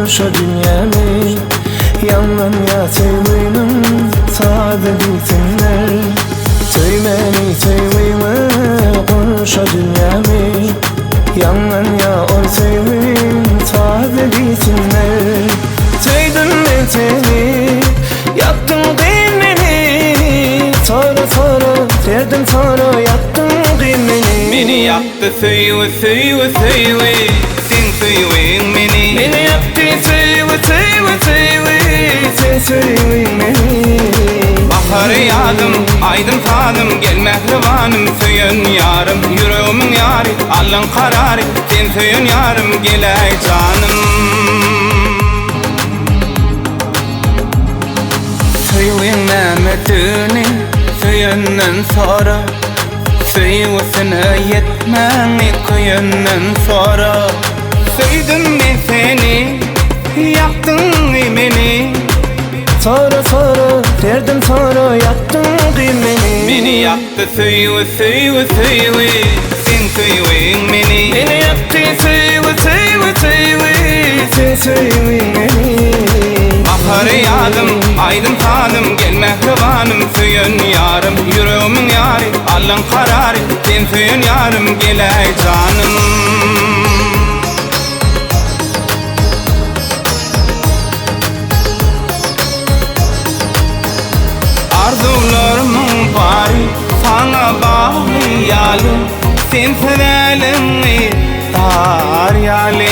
şu dünyamı. Yandan ya sevdiğim sade bitinler. Söymeni sevdiğime şu dünyamı. Yandan ya ol sevdiğim sade bitinler. Sevdim ben seni, yaktın kıymeni. Sonra derdim sonra yaktın kıymeni. Beni yaktı söyle söyle söyle, sen söyleyin beni. Beni yaktı söyle söyle söyle, sen söyleyin beni. Baharı yağdım, aydın tadım, gel mehribanım, söyün yarım. Yüreğimin yarı, alın kararı, sen söyün yarım, gel ey canım. Söyleyin Mehmet'ini, söyünden sonra. Söyüsünü yetmeni kıyından sonra. Söyledim ben seni, yaktın beni. Sonra derdim sonra yaktın kıymeni. Beni yaktı söyle söyle söyle, sen söyleyin beni. Beni yaktı söyle söyle söyle, sen söyleyin beni. Baharı yağdım, aydın tadım, gel mehribanım, söyün yarım. Yüreğimin yarı, alın kararı, sen söyün yarım, gel ey canım. Arzularımın bari sana bağlayalı, sen sevelim daryalı.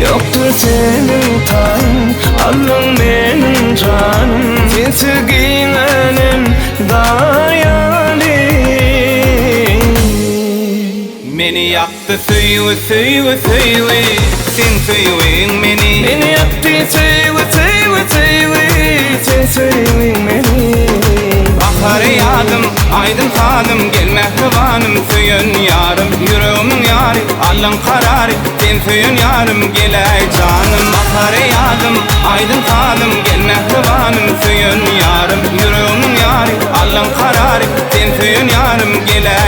Yoktur senin tanrın, Allah'ım benim canım. Sensiz giyinenim dayalı. Beni yaktı söyle söyle söyle, sen söyleyin beni. Beni yaktı söyle söyle söyle, sen söyleyin beni. Baharı yağdım, aydın tadım, gel mehribanım, söyün yarım. Yüreğimin yarı, alın kararı, sen söyün yarım, gel ey canım. Baharı yağdım, aydın tadım, gel mehribanım, söyün yarım. Yüreğimin yarı, alın kararı, sen söyün yarım, gel ey